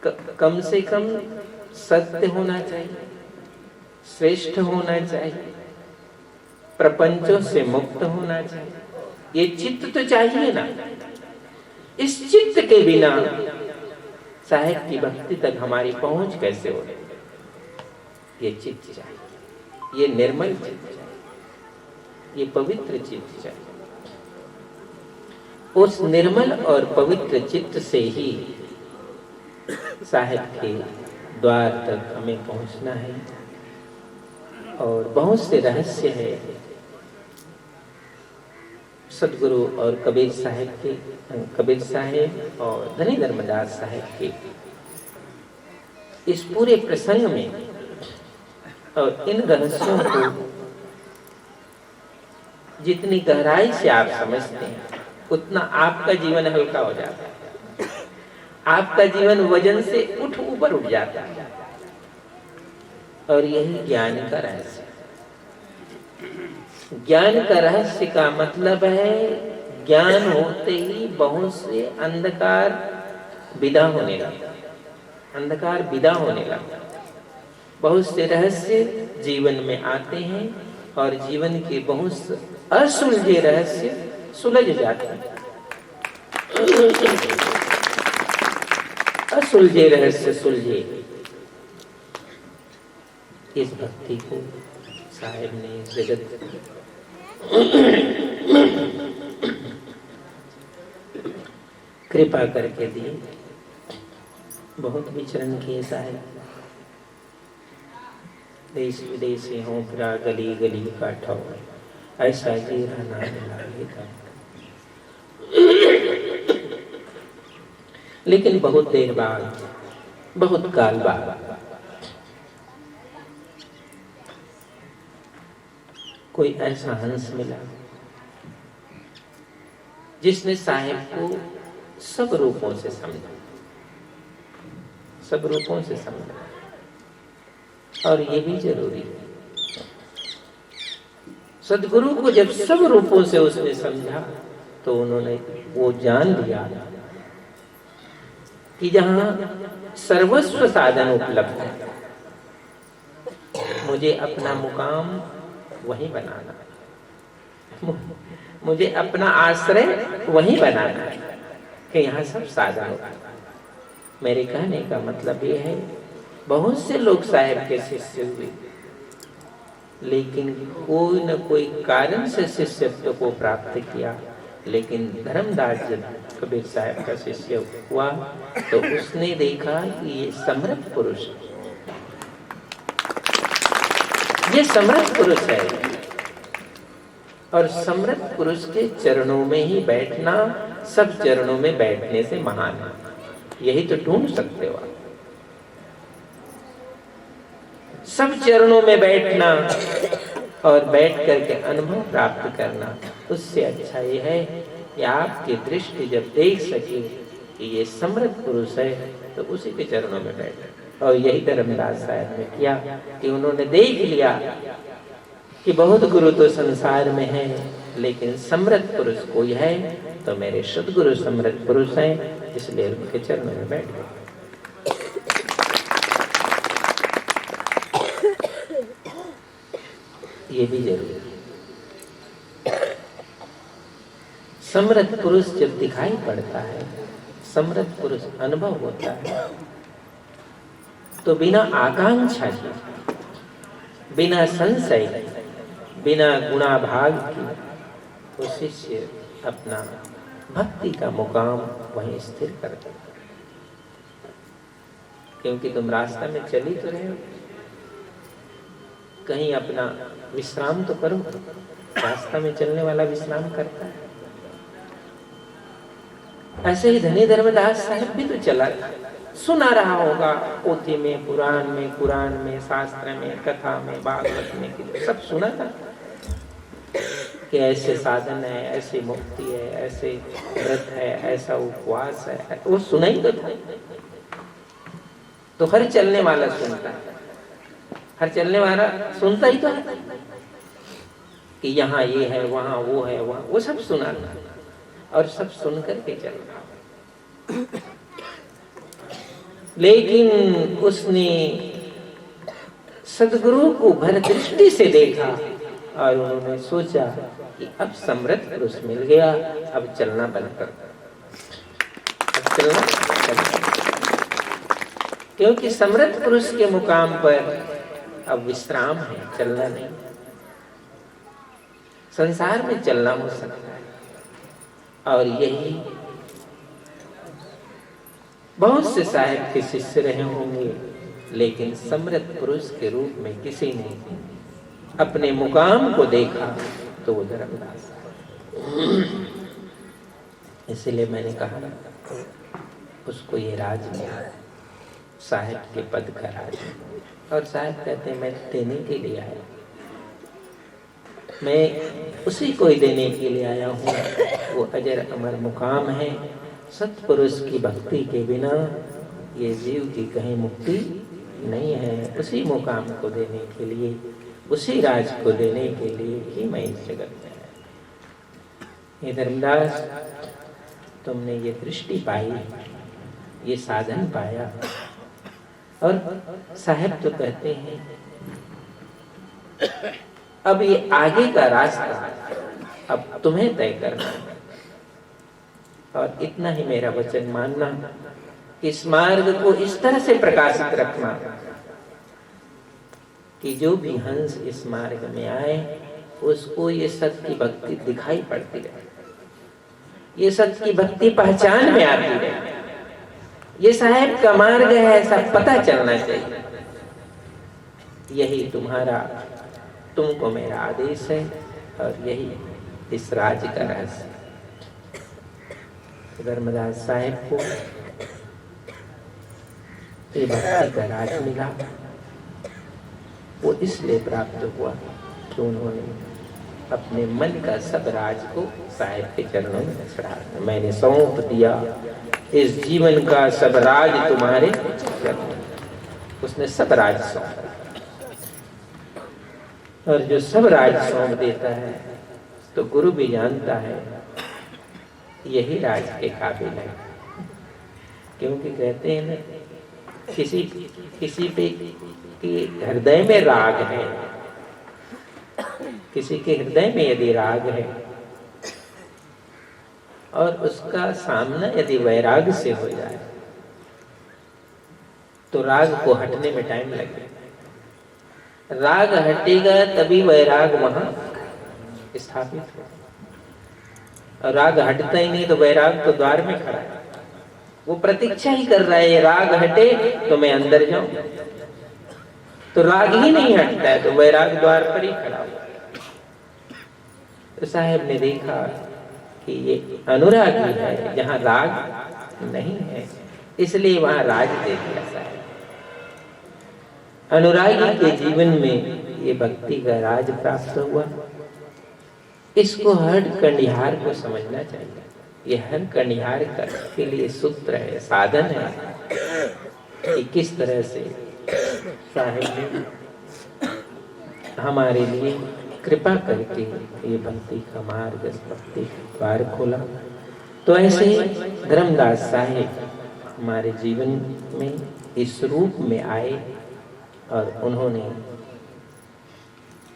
कम से कम सत्य होना चाहिए, श्रेष्ठ होना चाहिए, प्रपंचों से मुक्त होना चाहिए। ये चित्त तो चाहिए ना। इस चित्त के बिना साहेब की भक्ति तक हमारी पहुंच कैसे हो? ये चित्त चाहिए, ये निर्मल चित्त चाहिए, ये पवित्र चित्त चाहिए। उस निर्मल और पवित्र चित्त से ही साहेब के द्वार तक हमें पहुंचना है। और बहुत से रहस्य है सदगुरु और कबीर साहेब और धनी धर्मदास साहेब के इस पूरे प्रसंग में। और इन रहस्यों को जितनी गहराई से आप समझते हैं उतना आपका जीवन हल्का हो जाता है, आपका जीवन वजन से ऊपर उठ जाता है। और यही ज्ञान का रहस्य। ज्ञान का रहस्य का मतलब है ज्ञान होते ही बहुत से अंधकार विदा होने लगता, अंधकार विदा होने लगता। बहुत से रहस्य जीवन में आते हैं और जीवन के बहुत से असुलझे रहस्य सुलझ जाते हैं। असुलझे रहस्य सुलझे। इस भक्ति को साहेब ने जगत कृपा करके दी। बहुत विचरण किए साहेब, देश विदेश से हों फिरा गली गली का ठौर, ऐसा जीरा ना मिला। लेकिन बहुत देर बाद, बहुत काल बाद कोई ऐसा हंस मिला जिसने साहेब को सब रूपों से समझा, सब रूपों से समझा। और ये भी जरूरी है, सदगुरु को जब सब रूपों से उसने समझा तो उन्होंने वो जान लिया कि जहां सर्वस्व साधन उपलब्ध है, मुझे अपना मुकाम वहीं बनाना है, मुझे अपना आश्रय वहीं बनाना है कि यहाँ सब साधन होगा। मेरे कहने का मतलब ये है, बहुत से लोग साहेब के शिष्य हुए, लेकिन कोई न कोई कारण से शिष्यत्व को प्राप्त किया। लेकिन धर्मदास जब कबीर साहब का शिष्य हुआ तो उसने देखा कि ये समर्थ पुरुष है, ये समर्थ पुरुष है। और समर्थ पुरुष के चरणों में ही बैठना सब चरणों में बैठने से महान है। यही तो ढूंढ सकते हो आप, सब चरणों में बैठना और बैठ करके अनुभव प्राप्त करना। उससे अच्छा यह है कि आपकी दृष्टि जब देख सके कि ये समर्थ पुरुष है तो उसी के चरणों में बैठे। और यही धर्मदास साहब ने किया कि उन्होंने देख लिया कि बहुत गुरु तो संसार में है, लेकिन समर्थ पुरुष कोई है तो मेरे सद्गुरु समर्थ पुरुष हैं, इसलिए उनके चरणों में बैठ गए। ये भी जरूरी है। समर्थ पुरुष जब दिखाई पड़ता है, समर्थ पुरुष अनुभव होता है, तो बिना आकांक्षा के, बिना संशय, बिना गुणाभाग की वो शिष्य अपना भक्ति का मुकाम वहीं स्थिर कर देता। क्योंकि तुम रास्ता में चली तो रहे हो, कहीं अपना विश्राम तो करो। रास्ता में चलने वाला विश्राम करता है। ऐसे ही धनी धर्मदास साहब भी तो चला था, सुना रहा होगा पोथी में, पुराण में, कुरान में, शास्त्र में, कथा में, भागवत में, सब सुना था कि ऐसे साधन है, ऐसी मुक्ति है, ऐसे व्रत है, ऐसा उपवास है। वो सुना ही तो था। तो हर चलने वाला सुनता है, हर चलने वाला सुनता ही तो है कि यहाँ ये है, वहाँ वो है, वहाँ वो सब सुना था और सब सुन करके चल रहा। लेकिन उसने सदगुरु को भर दृष्टि से देखा और उन्होंने सोचा कि अब समृद्ध पुरुष मिल गया, अब चलना बंद कर दो, अब चलना बंद कर दो। क्योंकि समृद्ध पुरुष के मुकाम पर अब विश्राम है, चलना नहीं। संसार में चलना हो सकता है और यही बहुत से साहेब के शिष्य रहे होंगे, लेकिन समृद्ध पुरुष के रूप में किसी ने अपने मुकाम को देखा तो वो धर्मदास। इसलिए मैंने कहा उसको ये राज मिला, साहेब के पद का राज। और साहेब कहते हैं मैं देने के लिए आया, मैं उसी को ही देने के लिए आया हूँ। वो अजर अमर मुकाम है। सत्पुरुष की भक्ति के बिना ये जीव की कहीं मुक्ति नहीं है। उसी मुकाम को देने के लिए, उसी राज को देने के लिए ही मैं इस जगत में आया। ये धर्मदास, तुमने ये दृष्टि पाई, ये साधन पाया। और साहब तो कहते हैं अब ये आगे का रास्ता अब तुम्हें तय करना है। और इतना ही मेरा वचन मानना, इस मार्ग को इस तरह से प्रकाशित रखना कि जो भी हंस इस मार्ग में आए उसको ये सत्य की भक्ति दिखाई पड़ती रहे, ये सत्य की भक्ति पहचान में आती रहे। ये साहेब का मार्ग है ऐसा पता चलना चाहिए। यही तुम्हारा, तुमको मेरा आदेश है और यही इस राज्य का रहस्य। धर्मदास साहेब को ये भक्ति का राज मिला, वो इसलिए प्राप्त हुआ कि उन्होंने अपने मन का सब राज को साहेब के चरणों में चढ़ा दिया। मैंने सौंप दिया इस जीवन का सब राज तुम्हारे चरणों। उसने सब राज सौंपा, और जो सब राज सौंप देता है तो गुरु भी जानता है यही राज के काबिल है। क्योंकि कहते हैं ना, किसी पे के हृदय में राग है, किसी के हृदय में यदि राग है और उसका सामना यदि वैराग से हो जाए तो राग को हटने में टाइम लगेगा। राग हटेगा तभी वैराग वहां स्थापित हो। और राग हटता ही नहीं तो वैराग तो द्वार में खड़ा है, वो प्रतीक्षा ही कर रहा है राग हटे तो मैं अंदर जाऊं। तो राग ही नहीं हटता है तो वैराग द्वार पर ही खड़ा हुआ। तो साहब ने देखा कि ये अनुरागी है, जहां राग नहीं है, इसलिए वहां राज दे दिया साहब। अनुरागी के जीवन में ये भक्ति का राज प्राप्त हुआ। इसको हर कनिहार को समझना चाहिए। ये हर कनिहार के लिए सूत्र है, साधन है कि किस तरह से साहिब ने हमारे लिए कृपा करके ये भक्ति का मार्ग, भक्ति का द्वार खोला। तो ऐसे धर्मदास साहिब हमारे जीवन में इस रूप में आए और उन्होंने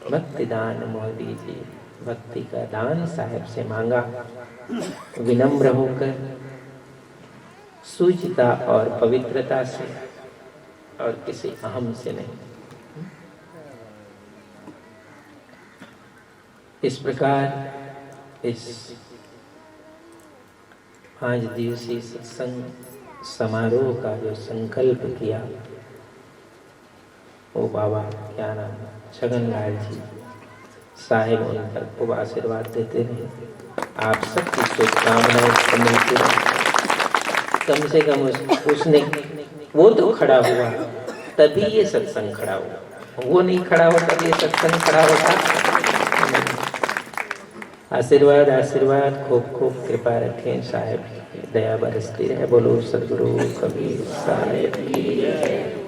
भक्ति दान मोह दीजिए, भक्ति का दान साहिब से मांगा। विनम्र होकर, सूचिता और पवित्रता से, और किसी अहम से नहीं। इस प्रकार इस 5 दिवसीय सत्संग समारोह का जो संकल्प किया, वो बाबा क्या नाम छगनलाल जी साहिब उन पर खूब आशीर्वाद देते रहे। आप सबकी शुभकामनाएं मिलती रहे। कम से कम उसने वो तो खड़ा हुआ तभी ये सत्संग खड़ा हुआ, वो नहीं खड़ा हो तभी ये सत्संग खड़ा होता। आशीर्वाद आशीर्वाद खूब खूब कृपा रखें साहिब, दया बरसती रहे। बोलो सदगुरु कबीर साहिब की जय।